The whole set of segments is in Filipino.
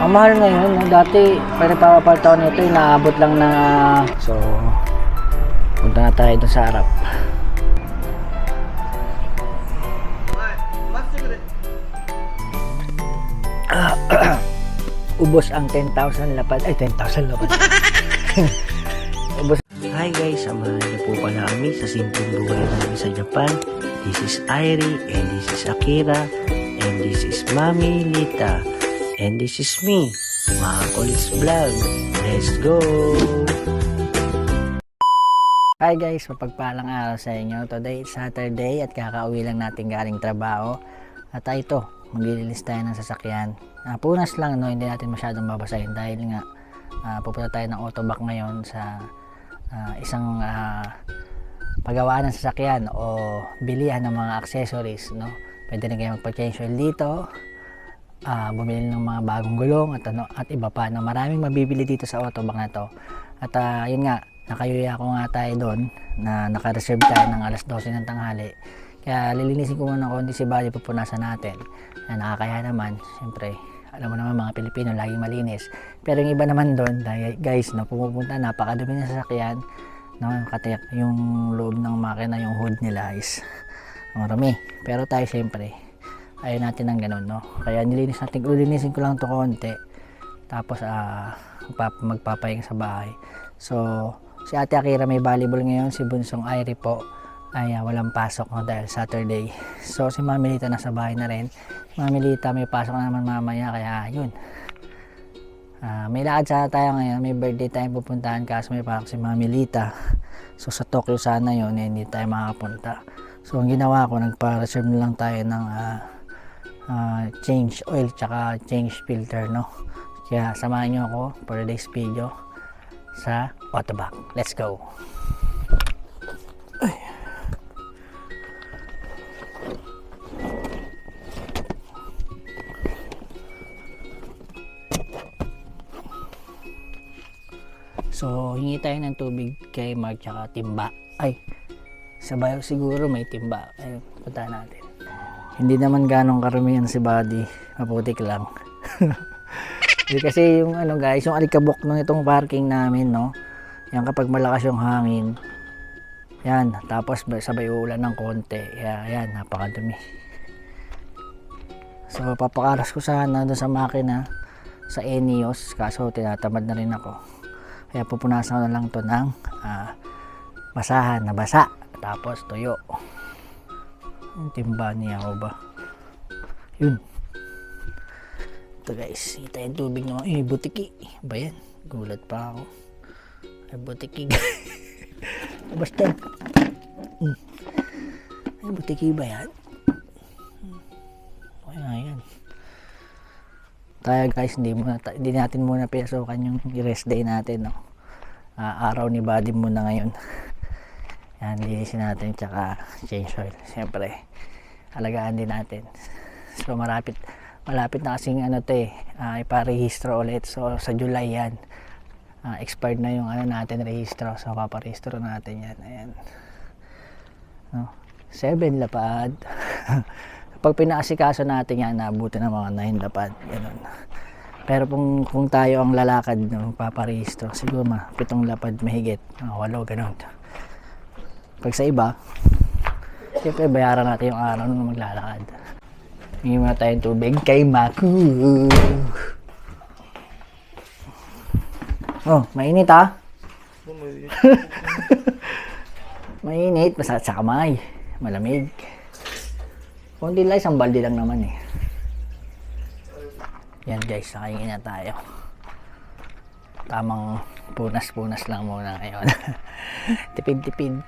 Ang mahal ngayon, no? Dati, pag nagpapapalta ko nito, inaabot lang na... So, punta na tayo doon sa harap. Ubos ang 10,000 lapad. Ay, 10,000 lapad. Ubos. Hi guys, samahan niyo po pala kami sa simpleng buhay namin sa Japan. This is Airi, and this is Akira, and this is Mami Lita, and this is me, mga Kulis Vlog. Let's go! Hi guys, mapagpalang araw sa inyo. Today is Saturday at kakauwi lang natin galing trabaho. At ito, maglilinis tayo ng sasakyan. Punas lang, no? Hindi natin masyadong babasahin dahil nga pupunta tayo ng autoback ngayon sa isang paggawaan ng sasakyan o bilihan ng mga accessories, no? Pwede rin kayo magpa-change oil dito, bumili ng mga bagong gulong at iba pa, no? Maraming mabibili dito sa autoback na to. At yun nga, nakayuya ko nga tayo doon na naka-reserve tayo ng alas 12 ng tanghali. Kaya lilinisin ko muna konti si body, pupunasan natin. Nakakaya naman, siyempre, alam mo naman mga Pilipino, laging malinis. Pero yung iba naman doon, guys, no, pumupunta, napakadumi ng sasakyan. No, katiyak, yung loob ng makina, yung hood nila is marami. Pero tayo, siyempre, ayaw natin ng ganun, no? Kaya lilinisin ko lang ito konti. Tapos, magpapahinga sa bahay. So, si Ate Akira may volleyball ngayon, si Bunsong Airi po ay walang pasok, no, dahil Saturday. So si Mami Lita nasa bahay na rin. Mami Lita may pasok na naman mamaya, kaya yun. May lakad sana tayo ngayon, may birthday tayong pupuntahan kaso may pasok si Mami Lita. So sa Tokyo sana yun, hindi tayo makapunta. So ang ginawa ko, nagpa-reserve na lang tayo ng change oil tsaka change filter, no. Kaya samahan nyo ako for today's video sa autoback. Let's go! So, hingi tayo ng tubig kay Mark tsaka timba. Ay, sa bayo siguro may timba. Ay, punta natin. Hindi naman ganong karamihan si Buddy. Maputik lang. Kasi yung guys, yung alikabok ng itong parking namin, no? Yan kapag malakas yung hangin. Yan, tapos sabay ulan ng konti. Yan, napakadumi. So, papakaras ko sana doon sa makina sa Enios. Kaso, tinatamad na rin ako. Kaya pupunasan ko na lang to ng basahan na basa. Tapos tuyo. Yung timba niya ako ba? Yun. Ito guys. Kita yung tubig naman. Ay, butiki. Ba yan? Gulat pa ako. Ay, butiki. Basta. Ay, butiki ba yan? Ayan. Tayo guys, hindi natin muna pinasukan yung rest day natin, no? Araw ni Buddy muna ngayon. Yan, linisin natin tsaka change oil. Siyempre, alagaan din natin. So malapit na kasing iparehistro ulit. So sa July yan, expired na yung natin rehistro. So paparehistro natin yan. Ayan, no? 7 lapad. Pag pinaasikaso natin yan, naabuti ng mga 9 lapad. Ganun. Pero kung tayo ang lalakad, no, paparehistro, siguro 7 lapad mahigit. 8, ganun. Pag sa iba, siyempre bayaran natin yung araw nung maglalakad. Hingin muna tayong tubig kay Maku. Oh, mainit ha? Mainit, basta sa kamay. Malamig. Kundi lang, isang balde lang naman eh. Yan guys, nakaingin na tayo. Tamang punas-punas lang muna ngayon. Tipid-tipid.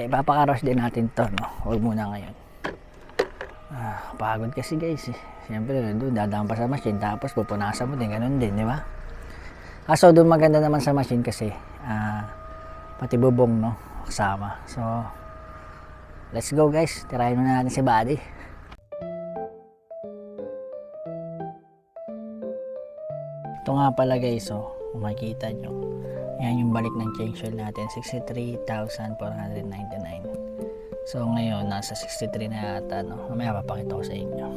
Papakaros din natin to, no? Huwag muna ngayon. Pagod kasi guys eh. Siyempre, doon dadaan pa sa machine, tapos pupunasan mo din, ganun din, di ba? Kaso doon maganda naman sa machine kasi pati bubong, no? Kasama. So, let's go guys, tirahin muna natin si Buddy. Ito nga pala guys, kung makikita nyo, yan yung balik ng change oil natin, 63,499. So ngayon, nasa 63 na yata, no? Mamaya papakita ko sa inyo.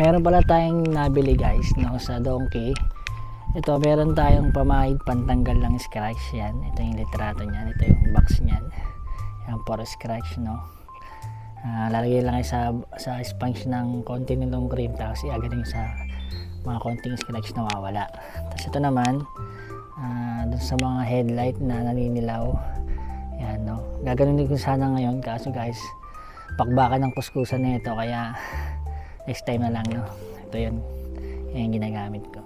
Meron pala tayong nabili guys, no, sa Donkey. Ito, meron tayong pamahid pantanggal ng scratch yan. Ito yung litrato niyan, ito yung box niyan. Yan, for scratch, no. Lalagay lang sa sponge ng konti nitong cream, tapos iagaling sa mga konting scratch na mawala. Tapos ito naman, dun sa mga headlight na naninilaw. Yan, no. Gaganunin ko sana ngayon, kaso guys, bakbakan ng kuskusan na ito, kaya next time na lang, no. Ito yun, yan yung ginagamit ko.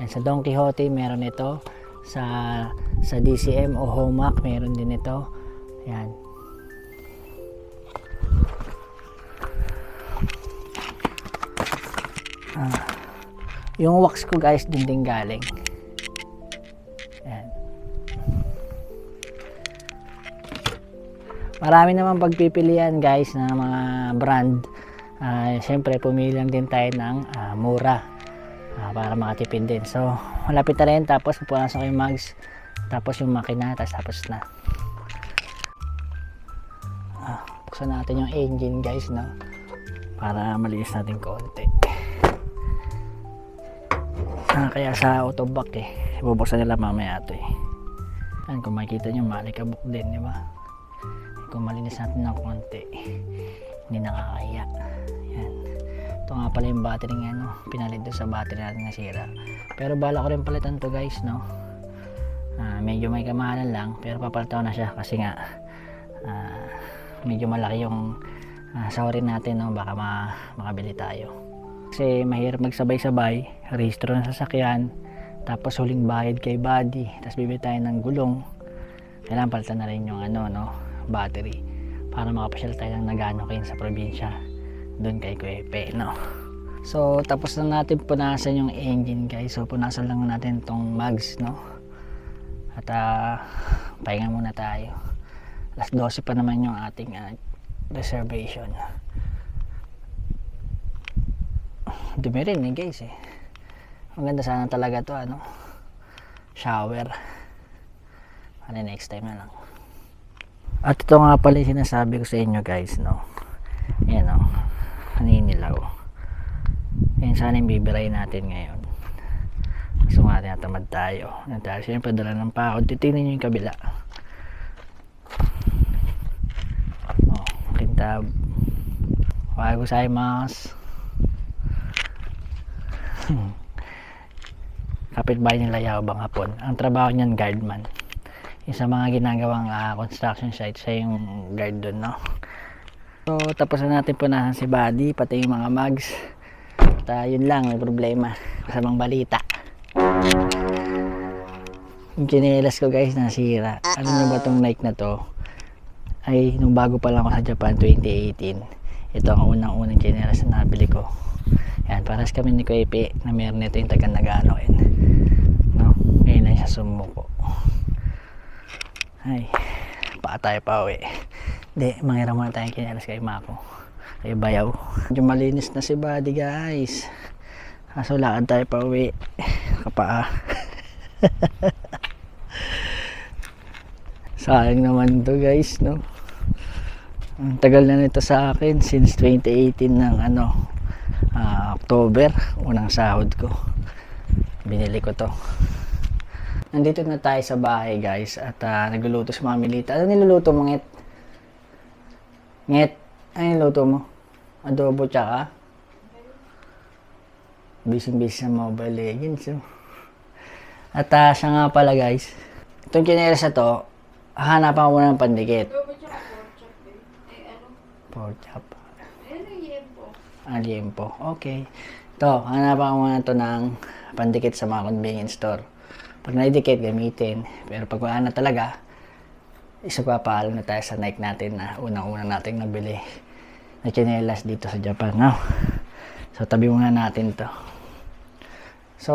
Yan, sa Don Quixote meron ito, sa DCM o Homac meron din ito. Yan. Yung wax ko guys din galing. Yan. Marami naman pagpipilian guys na mga brand. Siyempre pumili lang din tayo ng mura para makatipid din. So malapit na rin, tapos pupunasan ko yung mugs, tapos yung makina, tapos na. Buksan natin yung engine guys, no, para malinis natin konti. Kaya sa autoback bubuksan nila mamaya ito Yan, kung makikita nyo malikabok din, di ba? Kung malinis natin ng konti, hindi nakakaya. Yan. Ito nga pala yung battery nga, no, pinalit doon sa battery natin na sira. Pero bala ko rin palitan to guys, no. Medyo may kamahalan lang, pero papalitan ko na siya kasi nga medyo malaki yung sahurin natin, no. Baka makabili tayo. Kasi mahirap magsabay-sabay, rehistro ng sasakyan, tapos huling bayad kay body, tapos bibili tayo ng gulong. Kailangan palitan na rin yung battery para makapasyal tayo ng Nagano-Kin sa probinsya doon kay Kuepe, no. So tapos na natin punasan yung engine guys. So punasan lang natin tong mugs, no. At pahinga muna tayo. Alas 12 pa naman yung ating reservation. Dumi rin guys Maganda sana talaga to, shower. Next time na lang. At ito nga pala yung sinasabi ko sa inyo guys, no. Yan, no, naninilaw. Yan sana yung bibirayin natin ngayon. Gusto nga natin natamad tayo. Dahil siyempre dala ng pakod. Titignan nyo yung kabila. Kintab. Wala ko sa imas. Kapitbahay nila Yabang hapon. Ang trabaho niyan guardman. Yung sa mga ginagawang construction site, siya yung guard doon, no. So tapos na natin punasan si body, pati yung mga mugs. At yun lang, may problema. Masamang balita. Yung chinelas ko guys nasira. Ano nyo ba tong Nike na to? Ay nung bago pa lang ako sa Japan 2018. Ito ang unang chinelas na nabili ko. Yan, paras kami ni Kuepe na meron nito yung taga Nagano-Kin, no? Ngayon lang siya sumuko. Ay, pa tayo pa uwi. Hindi, mangira muna tayong kinelas kay Mako, kay Bayaw. Medyo malinis na si body guys. Kaso lakad tayo pa uwi. Kapaa. Sayang naman to guys, no. Ang tagal na nito sa akin, since 2018 ng October, unang sahod ko. Binili ko to. Nandito na tayo sa bahay guys at nagluluto si Mami Lita. Ano niluluto mo, Nget? Nget, ano niluluto mo? Adobo tsaka? Busy sa Mobile Legends. At siya nga pala guys, itong chinelas na to, hahanapan ko muna ng pandikit. Adobo tsaka pork chop Pork chop. Liempo. Okay. Ito, hanapan ko muna to ng pandikit sa mga convenience store. Pag naidikit, gamitin. Pero pag wala na talaga, isagpapaalam na tayo sa Nike natin na unang-unang nating nabili na chinelas dito sa Japan, no? So, tabi muna natin to. So,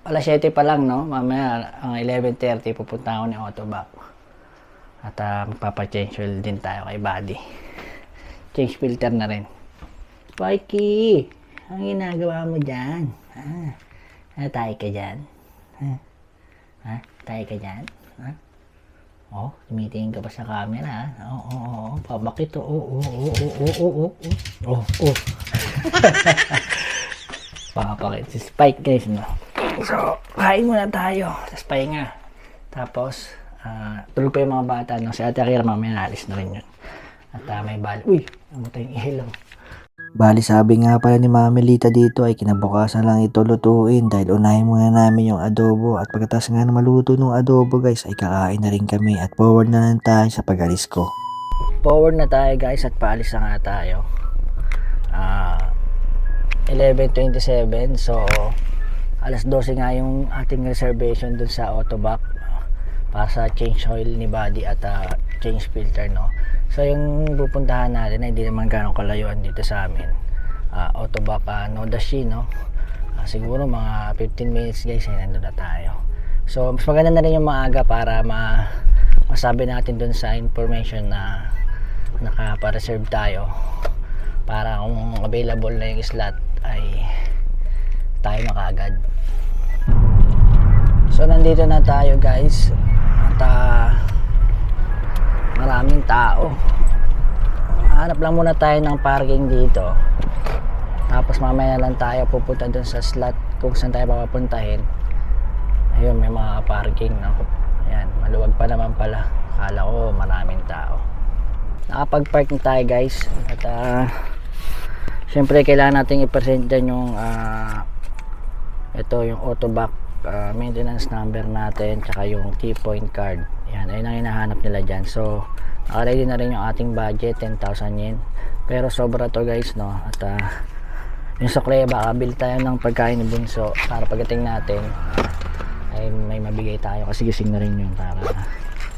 alas 7 pa lang, no? Mamaya, ang 11:30, pupunta ako ni Autoback. At magpapa-change oil din tayo kay body. Change filter na rin. Pikey, ang ginagawa mo dyan? Tayo ka dyan? Tayo ka dyan? Tumitingin ka pa sa camera. Pabakit. Papakit si Spike guys, no? So, kain muna tayo. Tapos pahinga. Tapos, tulog pa yung mga bata, no? Si Ate Akira mamaya alis na rin yun. At may bali. Uy! Namatay yung ilaw. Bali sabi nga pala ni Mami Lita dito ay kinabukasan lang ito lutuin dahil unahin muna namin yung adobo at pagkatapos nga na maluto ng adobo guys ay kakain na rin kami at forward na lang tayo sa pag-alis ko. Forward na tayo guys at paalis na nga tayo. 11:27, so alas 12 nga yung ating reservation dun sa Autobac para sa change oil ni body at change filter, no? So yung pupuntahan natin ay hindi naman ganong kalayuan dito sa amin. Autobac Nodashi, no? Siguro mga 15 minutes guys ay nandun na tayo. So mas maganda na rin yung maaga para masabi natin dun sa information na nakapareserve tayo para kung available na yung slot ay tayo na kaagad. So nandito na tayo guys at maraming tao. Hanap lang muna tayo ng parking dito, tapos mamaya lang tayo pupunta dun sa slot kung saan tayo papapuntahin. Ayun, may mga parking, no? Ayan, maluwag pa naman pala. Akala ko maraming tao. Nakapag-park na tayo guys at syempre kailangan natin i-present dyan yung ito yung Autobac maintenance number natin tsaka yung T-point card. Yan, ayun ang hinahanap nila dyan. So naka-ready na rin yung ating budget, 10,000 yen, pero sobra to guys, no? At yung sukle, baka bili tayo ng pagkain ni Bunso para pagdating natin ay may mabigay tayo kasi gising na rin yun para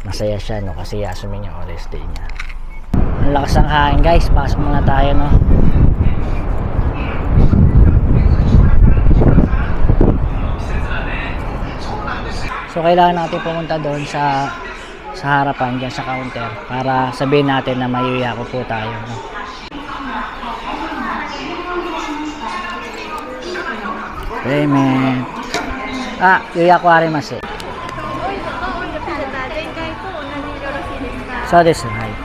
masaya siya, no? Kasi asumin yung rest day niya. Ang lakas ng hangin guys, pasok muna tayo, no? So kailangan natin pumunta doon sa harapan dyan sa counter para sabihin natin na mayuyako po tayo, no? Payment. Yuyako arimasu. So this is right.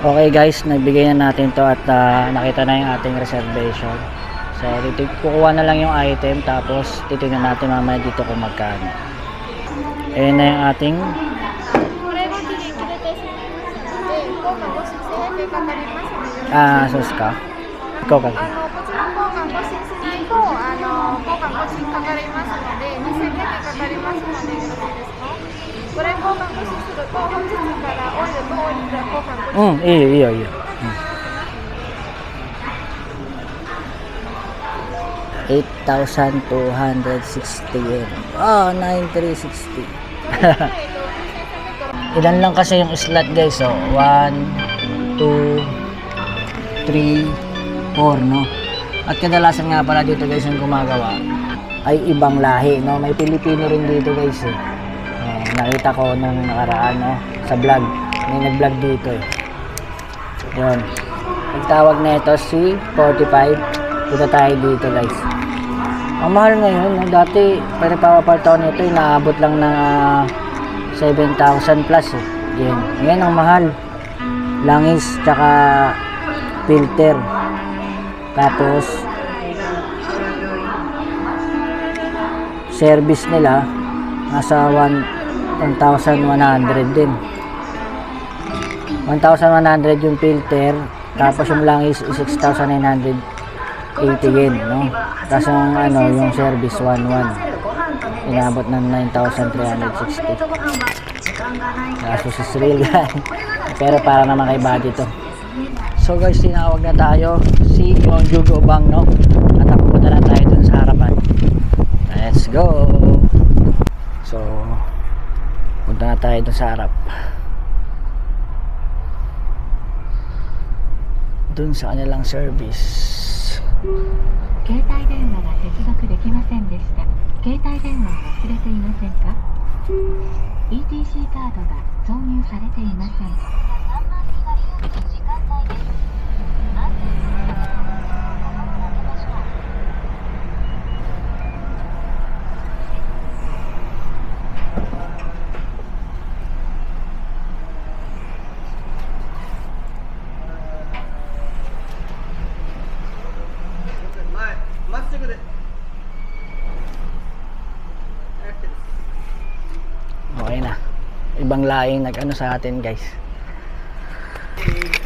Okay guys, nagbigay na natin to at nakita na yung ating reservation. So kukuha na lang yung item tapos titignan natin mamaya dito kung magkano. Ayan na yung ating suska. Ikaw ka. Iyo. 8,260 yen. 9,360. Ilan lang kasi yung slot guys, 1, 2, 3, 4, no? At kadalasan nga pala dito guys yung gumagawa ay ibang lahi, no? May Pilipino rin dito guys, eh. Nakita ko nung nakaraan, no? Sa vlog, may nag-vlog dito, eh. Yun. Nagtawag na ito si 45. Punta tayo dito guys. Ang mahal ngayon, no? Dati pagpapapartaw nito inaabot lang ng 7,000 plus, eh. Yan. Ngayon ang mahal. Langis tsaka filter. Tapos service nila nasa 1,100 din. 1,100 yung filter, tapos yung langis 6,980 yen, no? Tapos yung yung service 1,100 inabot ng 9,360. Kaso si Sril pero para naman kay body to. So guys, tinawag na tayo si Yonjugo Bang, no? At pupunta na tayo dun sa harapan. Let's go! So punta na tayo dun sa harap, dun sa kanilang service. 携帯電話が接続できませんでした。携帯電話を忘れていませんか？ ETC カードが挿入されていません。 So ibang laing nag-ano sa atin guys.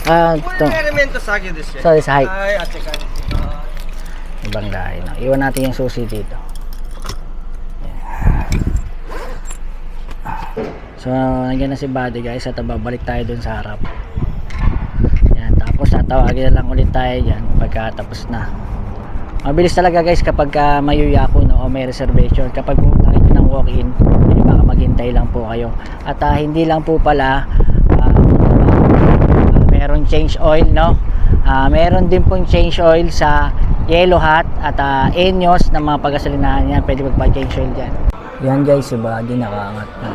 Ito. エレメント作業ですよ。 So, this height. はい、あっちから。 Ibang laing. No? Iwan natin yung susi dito. So, nandiyan na si Buddy guys at babalik tayo dun sa harap. Yan, tapos tatawagin na lang ulit tayo dyan pagkatapos na. Mabilis talaga guys kapag may yuyako no, o may reservation. Kapag pumunta kayo ng walk-in, hindi baka maghintay lang po kayo. At hindi lang po pala meron change oil no. Meron din pong change oil sa Yellow Hat at Enyos ng mga pagasolinahan yan. Pwede magpa-change oil dyan. Yan guys, si Buddy nakaangat na.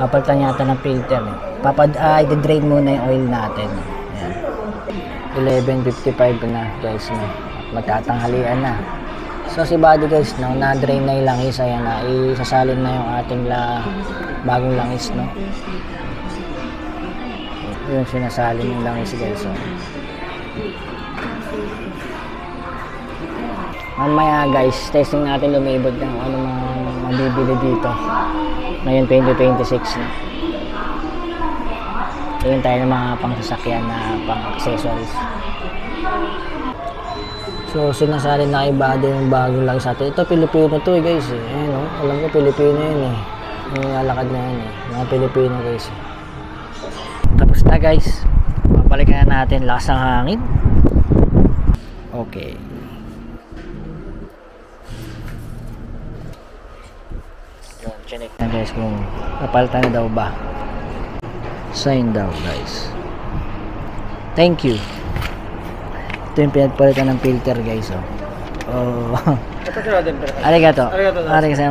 Papalitan yata ng filter eh. I-drain muna yung oil natin. Ayan. 11:55 na guys no. Magtatanghalian na. So si Buddy guys no, na-drain na yung langis. Ayan na, isasalin na yung ating bagong langis no. Yung sinasalin yung langis guys so. Mamaya guys, testing natin lumibot ng ano mabibili dito. Ngayon 2026 na. Tingin tayo ng mga pangsasakyan na pang-accessories. So sinasalin na kay Buddy yung bagong langis natin. Ito Pilipino to guys eh. Ayan, no? Alam ko Pilipino yun eh. Yung alakad na yun eh. Mga Pilipino guys eh. Tapos na guys. Babalikan na natin lakas ng hangin. Okay. Yun, chinek na guys kung napalitan na daw ba. Sign daw guys. Thank you. Ito yung pinagpalitan ng filter guys oh. Arigato. Arigato. Arigato.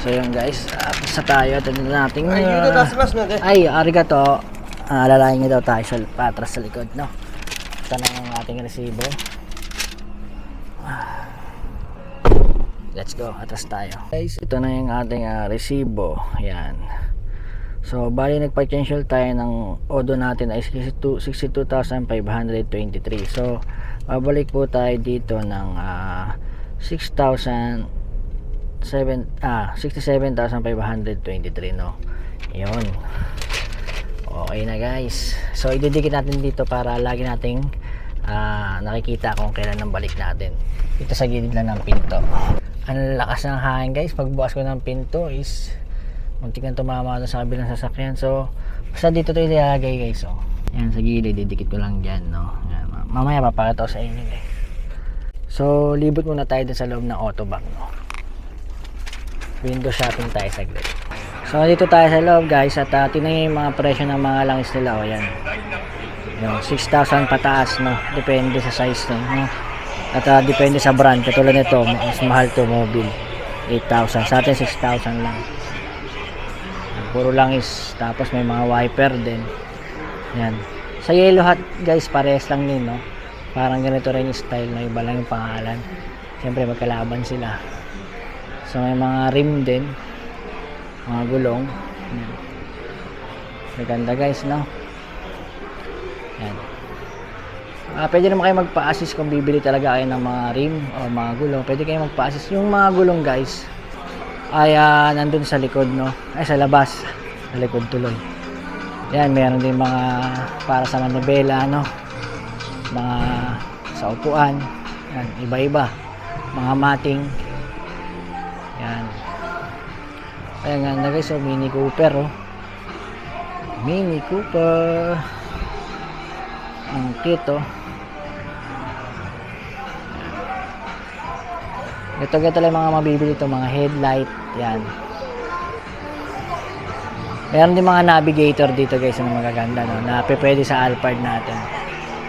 So yun guys, sa tayo, tignan natin. Ay, arigato. Alalayan niya daw tayo sa patras sa likod, no? Ito na ang ating resibo. Let's go, atras tayo. Guys, ito na yung ating resibo. Yan. So, bali nagpa-cancel tayo ng odo natin ay 62,523. So, babalik po tayo dito ng 67,523 no. Yun. Okay na guys. So ididikit natin dito para lagi nating nakikita kung kailan ang balik natin. Ito sa gilid lang ng pinto. Ang lakas ng hangin guys. Pagbukas ko ng pinto is muntik na tumama doon sa kabilang sasakyan. So basta dito ito ilalagay guys. So, yan sa gilid. Didikit ko lang dyan no. Yan, mamaya papakita ko sa inyo eh. So libot muna tayo dun sa loob ng Autobag no. Window shopping tayo saglit. So dito tayo sa loob guys at tingnan yung mga presyo ng mga langis nila o yan. Yung 6,000 pataas no. Depende sa size no. At depende sa brand. Katulad nito, mas mahal to Mobil. 8,000. Sa atin 6,000 lang. Puro langis. Tapos may mga wiper din. Yan. Sa Yellow Hat guys, parehas lang din no. Parang ganito rin yung style na iba lang yung pangalan. Siyempre magkalaban sila. So may mga rim din. Mga gulong. Yan. Maganda guys no. Yan. Pwede naman kayo magpa-assist kung bibili talaga kayo ng mga rim o mga gulong. Pwede kayo magpa-assist. Yung mga gulong guys ay nandun sa likod no. Ay sa labas. Sa likod tuloy. Yan, meron din mga para sa manibela no. Mga sa upuan. Yan, iba-iba. Mga mating. Yan. Ayan nga na guys, so Mini Cooper oh. Mini Cooper. Ang cute oh. Ito lang mga mabibili ito, mga headlight. Yan. Meron din mga navigator dito guys na magaganda no, na pwede sa Alphard natin.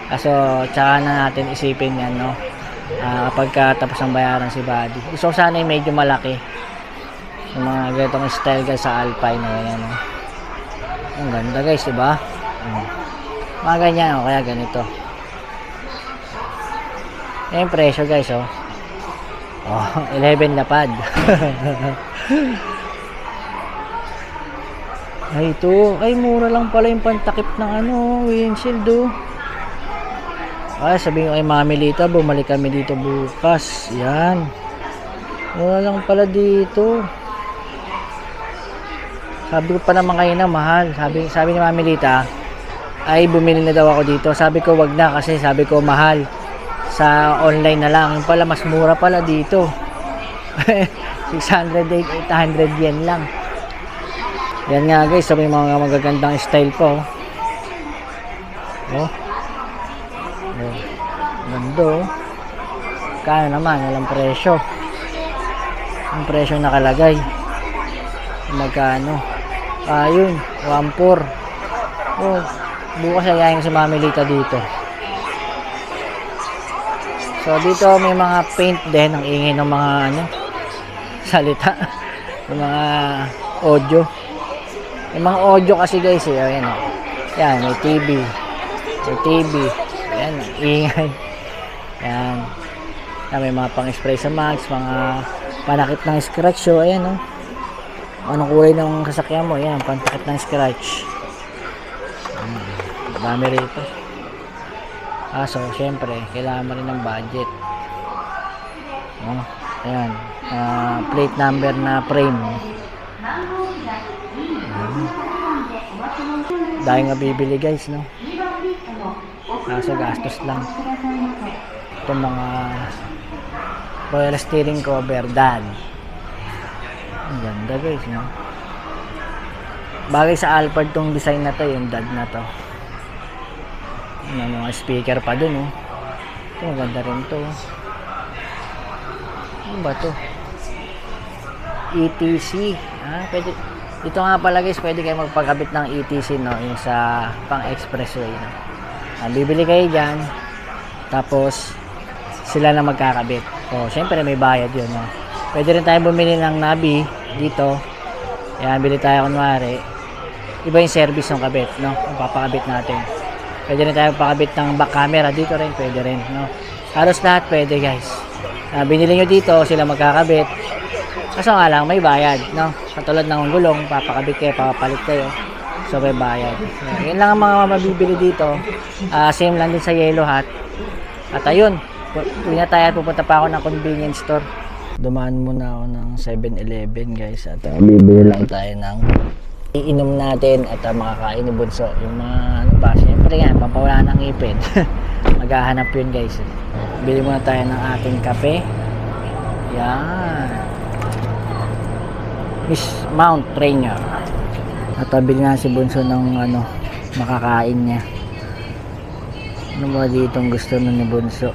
Kaso tsaka na natin isipin yan no. Pagkatapos ng bayaran si Buddy. Gusto ko sana yung medyo malaki. Yung mga ganitong style guys sa Alpine na yan no. Ang ganda guys, diba? Mga ganyan o, kaya ganito. Yung presyo guys oh. Oh, 11 lapad. Ay ito, ay mura lang pala yung pantakip ng ano, windshield oh. Ay sabihin ko kay Mami Lita, bumalik kami dito bukas. Yan. Wala lang pala dito. Sabi ko pa naman kayo na mahal. Sabi ni Mami Lita, ay bumili na daw ako dito. Sabi ko wag na kasi sabi ko mahal. Sa online na lang. Yung pala mas mura pala dito. 600, 800 yen lang. Yan nga guys, so may mga magagandang style po. Oh. Oh. Ganda oh. Kano naman, walang presyo. Ang presyo nakalagay. Magkano? Ayun, 1.4. Oh, bukas ayayin ko si Mami Lita dito. So dito may mga paint din, ang ingay ng mga salita. Yung mga audio. Yung mga audio kasi guys, ayan oh. Yan, may TV. May TV. Ayan, ang ingay. Yan. Yan, may mga pang-spray sa mags, mga panakit ng scratch. So, ayan oh. Anong kulay ng sasakyan mo? Ayan, pantakit ng scratch. Dami rito. So, syempre, kailangan mo rin ng budget. Ayan. Plate number na frame. Dahil nga bibili guys, no? Kaso gastos lang. Itong mga royal steering cover, dad. Ang ganda guys, no? Bagay sa Alphard tong design na to, yung dad na to. May mga speaker pa dun, oh. Ito, maganda rin to. Ano ba to? ETC. Pwede. Ito nga pala guys, pwede kayo magpagkabit ng ETC, no? Yung sa pang expressway, no? Bibili kayo dyan. Tapos, sila na magkakabit. So, syempre may bayad yun, no? Pwede rin tayo bumili ng Nabi dito. Ayan, bili tayo kunwari. Iba yung service ng kabit, no? Ang papakabit natin. Pwede rin tayo pakabit ng back camera dito rin, pwede rin, no? Halos lahat pwede guys. Binili nyo dito, sila magkakabit. Kaso nga lang, may bayad, no? Katulad ng gulong, papakabit kayo, papapalit kayo. So may bayad. So, yun lang ang mga mabibili dito. Same lang din sa Yellow Hat. At ayun, uwi na tayo, pupunta pa ako ng convenience store. Dumaan muna ako ng 7-Eleven guys. At bibili lang tayo ng iinom natin at makakain ni Bunso. Yung mga ano ba, siyempre nga, pampawala ng ipin. Maghahanap yun guys. Bili muna tayo ng ating kape. Yan. Miss Mount Rainier. At bili na si Bunso ng ano, makakain niya. Ano ba ditong gusto nun ni Bunso?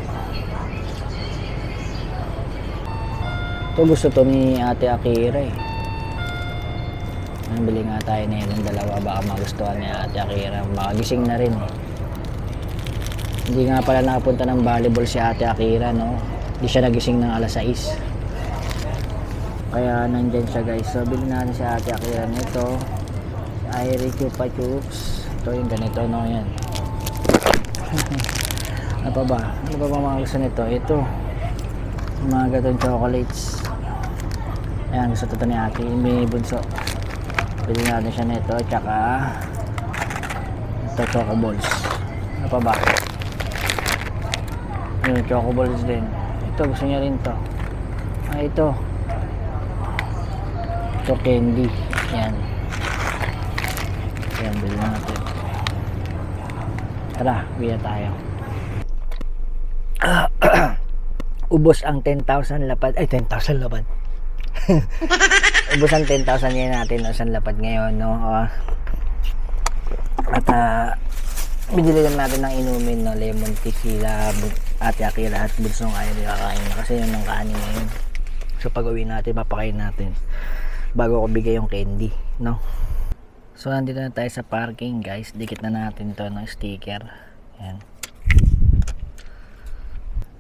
Ito gusto to ni Ate Akira eh. Bili nga tayo na yung dalawa, baka magustuhan niya Ate Akira. Makagising na rin eh. Hindi nga pala nakapunta ng volleyball si Ate Akira, no? Hindi siya nagising ng alas 6. Kaya nandyan siya guys. So bili natin si Ate Akira nito. Airy Chupa Chups. Ito yung ganito, no? Yan. Ano pa ba? Ano pa ba mga gusto nito? Ito. Yung mga gatong chocolates. Ayan, gusto ito ni Ate. May Bunso. Pili natin siya nito. Tsaka ito, choco balls. Ano pa ba? Yung choco balls din. Ito, gusto niya rin to. Ito. Ito, candy. Yan. Yan, bili natin. Tara, biya tayo. Ubos ang 10,000 lapad. Ay, 10,000 lapad. Ubos ang 10,000 yan natin no, sa lapad ngayon, no? At binili lang natin ng inumin, no? Lemon tea sila, Ate Akira at Bunsong ayaw nila kakain na kasi yun ang kanin ngayon. So pag uwi natin, papakain natin bago ko bigay yung candy, no? So nandito na tayo sa parking guys. Dikit na natin to ng sticker. Ayan.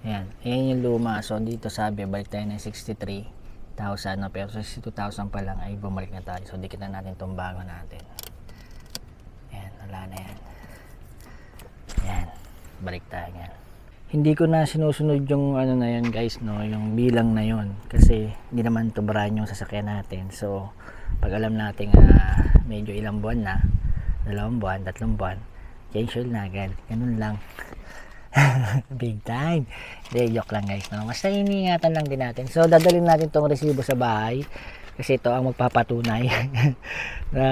Ayan. Ayan yung luma. So dito sabi balik tayo ng 63,000 no? Pero 62,000 pa lang ay bumalik na tayo. So dikit na natin itong bago natin. Ayan. Wala na yan. Ayan. Balik tayo yan. Hindi ko na sinusunod yung ano na yan guys, no? Yung bilang na yon kasi hindi naman to brand yung sasakyan natin. So pag alam natin medyo ilang buwan na, 2 buwan, 3 buwan, change oil na agad. Ganun lang. Big time. Hindi, joke lang guys. No? Basta iniingatan lang din natin. So, dadalhin natin tong resibo sa bahay. Kasi ito ang magpapatunay na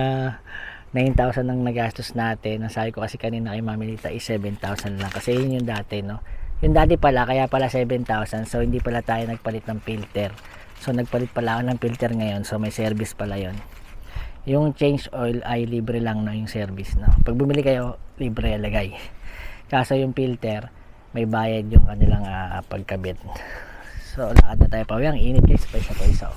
9,000 ang nagastos natin. Ang sabi ko kasi kanina kay Mami Lita is 7,000 lang. Kasi yun yung dati, no? Yung dati pala, kaya pala 7,000. So, hindi pala tayo nagpalit ng filter. So, nagpalit pala ako ng filter ngayon. So, may service pala yon. Yung change oil ay libre lang, no? Yung service, no? Pag bumili kayo, libre alagay. Kaso yung filter, may bayad yung kanilang pagkabit. So, lakad na tayo pa. Ang init guys, pa isa.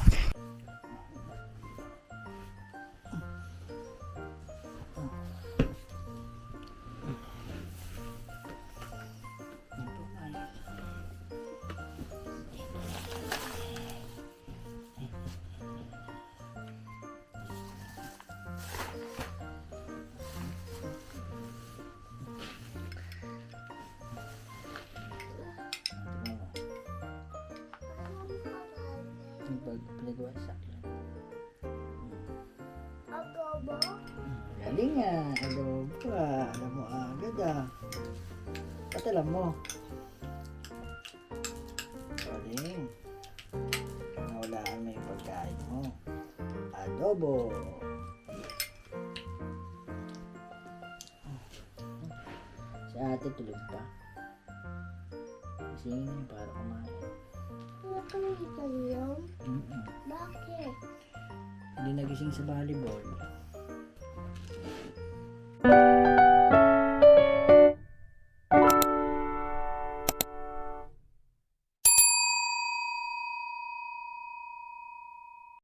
Pinagawa sa akin. Adobo? Galing adobo alam mo agad Ba't alam mo? Galing. Nawalaan mo yung pagkain mo. Adobo. Si ate tulog pa. Gisingin para kumain. Nakalimutan yun? Mm-mm. Bakit? Hindi nagising sa volleyball.